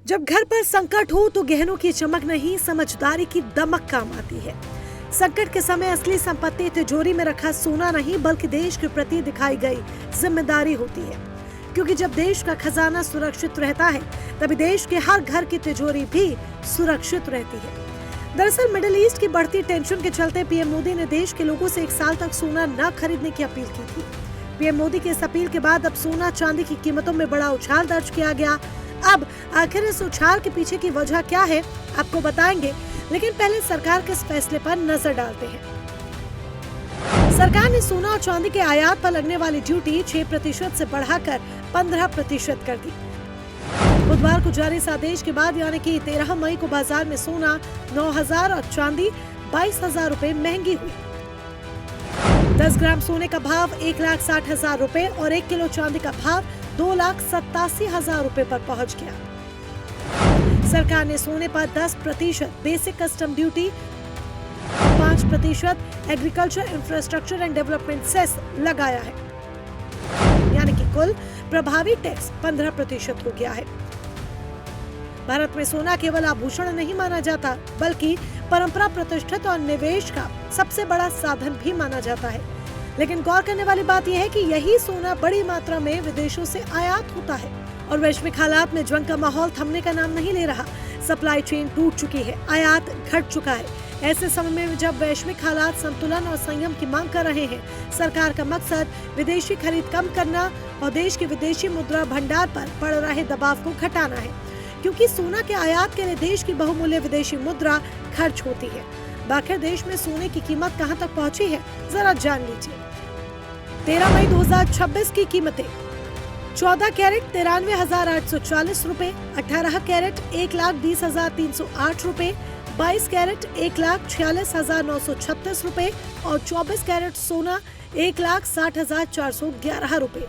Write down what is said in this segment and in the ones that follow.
जब घर पर संकट हो तो गहनों की चमक नहीं, समझदारी की दमक काम आती है। संकट के समय असली संपत्ति तिजोरी में रखा सोना नहीं, बल्कि देश के प्रति दिखाई गई जिम्मेदारी होती है। क्योंकि जब देश का खजाना सुरक्षित रहता है, तभी देश के हर घर की तिजोरी भी सुरक्षित रहती है। दरअसल मिडिल ईस्ट की बढ़ती टेंशन के चलते पीएम मोदी ने देश के लोगों से 1 साल तक सोना न खरीदने की अपील की थी। पीएम मोदी की इस अपील के बाद अब सोना चांदी की कीमतों में बड़ा उछाल दर्ज किया गया। अब आखिर इस उछाल के पीछे की वजह क्या है, आपको बताएंगे, लेकिन पहले सरकार के इस फैसले पर नजर डालते हैं। सरकार ने सोना और चांदी के आयात पर लगने वाली ड्यूटी 6% से बढ़ाकर 15% कर दी। बुधवार को जारी इस आदेश के बाद यानी कि 13 मई को बाजार में सोना 9,000 और चांदी 22,000 रुपए महंगी हुई। 10 ग्राम सोने का भाव 1,60,000 रुपए और 1 किलो चांदी का भाव 2,87,000 रुपए पर पहुंच गया। सरकार ने सोने पर 10% basic custom duty, 5% agriculture infrastructure and development cess लगाया है, यानी कि कुल प्रभावी टैक्स 15% हो गया है। भारत में सोना केवल आभूषण नहीं माना जाता, बल्कि परंपरा, प्रतिष्ठित और निवेश का सबसे बड़ा साधन भी माना जाता है। लेकिन गौर करने वाली बात यह है कि यही सोना बड़ी मात्रा में विदेशों से आयात होता है और वैश्विक हालात में जंग का माहौल थमने का नाम नहीं ले रहा। सप्लाई चेन टूट चुकी है, आयात घट चुका है। ऐसे समय में जब वैश्विक हालात संतुलन और संयम की मांग कर रहे हैं, सरकार का मकसद विदेशी खरीद कम करना और देश के विदेशी मुद्रा भंडार पर पड़ रहे दबाव को घटाना है। क्योंकि सोना के आयात के लिए देश की बहुमूल्य विदेशी मुद्रा खर्च होती है। आखिर देश में सोने की कीमत कहां तक पहुंची है, जरा जान लीजिए। 13 मई 2026 की कीमतें: 14 कैरेट 93,840 रुपए, 18 कैरेट 1,20,308 रुपए, 22 कैरेट 1,46,936 रुपए और 24 कैरेट सोना 1,60,411 रुपए।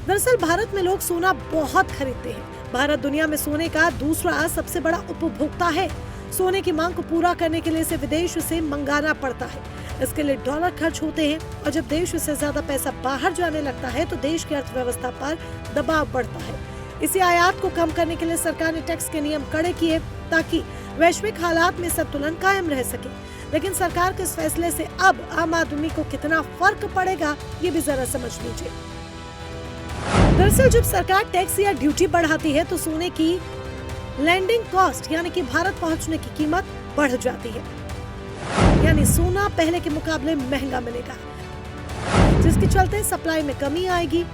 दरअसल भारत में लोग सोना बहुत खरीदते हैं। भारत दुनिया में सोने का दूसरा सबसे बड़ा उपभोक्ता है। सोने की मांग को पूरा करने के लिए इसे विदेश से मंगाना पड़ता है। इसके लिए डॉलर खर्च होते हैं और जब देश से ज्यादा पैसा बाहर जाने लगता है तो देश की अर्थव्यवस्था पर दबाव बढ़ता है। इसी आयात को कम करने के लिए सरकार ने टैक्स के नियम कड़े किए ताकि वैश्विक हालात में संतुलन कायम रह सके। लेकिन सरकार के इस फैसले से अब आम आदमी को कितना फर्क पड़ेगा, ये भी जरा समझ लीजिए। दरअसल जब सरकार टैक्स या ड्यूटी बढ़ाती है तो सोने की लैंडिंग कॉस्ट यानी कि भारत पहुंचने की कीमत बढ़ जाती है, यानी सोना पहले के मुकाबले महंगा मिलेगा, जिसके चलते सप्लाई में कमी आएगी।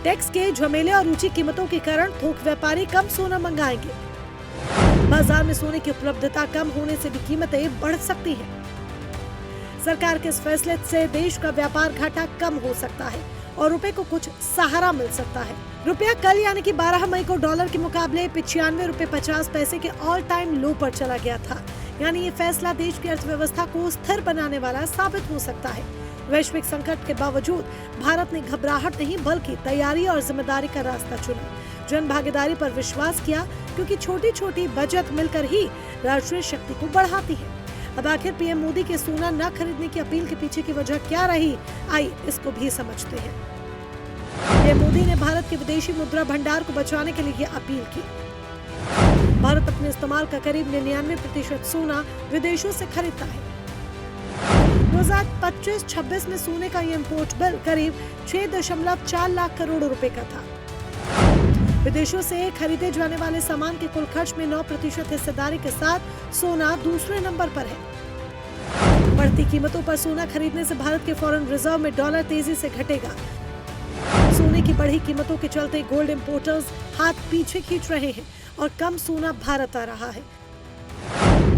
टैक्स के झमेले और ऊंची कीमतों के कारण थोक व्यापारी कम सोना मंगाएंगे। बाजार में सोने की उपलब्धता कम होने से भी कीमतें बढ़ सकती हैं। सरकार के इस फैसले से देश का व्यापार घाटा कम हो सकता है और रुपए को कुछ सहारा मिल सकता है। रुपया कल यानी कि 12 मई को डॉलर के मुकाबले 95 रुपए 50 पैसे के ऑल टाइम लो पर चला गया था। यानी ये फैसला देश की अर्थव्यवस्था को स्थिर बनाने वाला साबित हो सकता है। वैश्विक संकट के बावजूद भारत ने घबराहट नहीं बल्कि तैयारी और जिम्मेदारी का रास्ता चुना। जन भागीदारी पर विश्वास किया, क्योंकि छोटी छोटी बचत मिलकर ही राष्ट्रीय शक्ति को बढ़ाती है। अब आखिर पीएम मोदी के सोना न खरीदने की अपील के पीछे की वजह क्या रही, आइए इसको भी समझते हैं। पीएम मोदी ने भारत के विदेशी मुद्रा भंडार को बचाने के लिए अपील की। भारत अपने इस्तेमाल का करीब 99% सोना विदेशों से खरीदता है। 2025-26 में सोने का ये इम्पोर्ट बिल करीब 6.4 लाख करोड़ रुपए का था। विदेशों से खरीदे जाने वाले सामान के कुल खर्च में 9% हिस्सेदारी के साथ सोना दूसरे नंबर पर है। बढ़ती कीमतों पर सोना खरीदने से भारत के फॉरेन रिजर्व में डॉलर तेजी से घटेगा। सोने की बढ़ी कीमतों के चलते गोल्ड इंपोर्टर्स हाथ पीछे खींच रहे हैं और कम सोना भारत आ रहा है।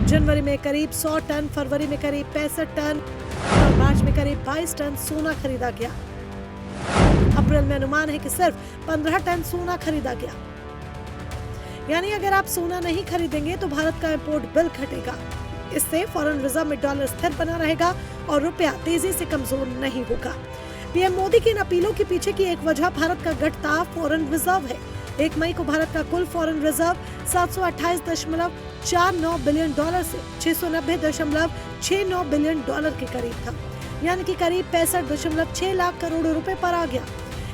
जनवरी में करीब 100 टन, फरवरी में करीब 65 टन और मार्च में करीब 22 टन सोना खरीदा गया। अप्रैल में अनुमान है कि सिर्फ 15 टन सोना खरीदा गया। यानी अगर आप सोना नहीं खरीदेंगे तो भारत का इंपोर्ट बिल घटेगा। इससे फॉरेन रिजर्व में डॉलर स्थिर बना रहेगा और रुपया तेजी से कमजोर नहीं होगा। पीएम मोदी की इन अपीलों के पीछे की एक वजह भारत का घटता फॉरेन रिजर्व है। 1 मई को भारत का कुल फॉरेन रिजर्व 728.49 बिलियन डॉलर से 690.69 बिलियन डॉलर के करीब था, यानी कि करीब 65.6 लाख करोड़ रुपए पर आ गया।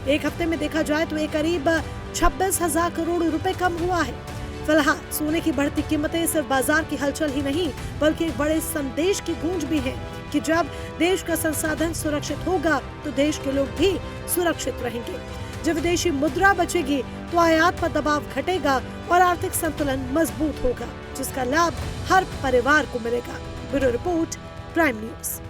एक हफ्ते में देखा जाए तो ये करीब 26,000 करोड़ रुपए कम हुआ है। फिलहाल सोने की बढ़ती कीमतें सिर्फ बाजार की हलचल ही नहीं बल्कि एक बड़े संदेश की गूंज भी है कि जब देश का संसाधन सुरक्षित होगा तो देश के लोग भी सुरक्षित रहेंगे। जब विदेशी मुद्रा बचेगी तो आयात पर दबाव घटेगा और आर्थिक संतुलन मजबूत होगा, जिसका लाभ हर परिवार को मिलेगा। Bureau report, prime news.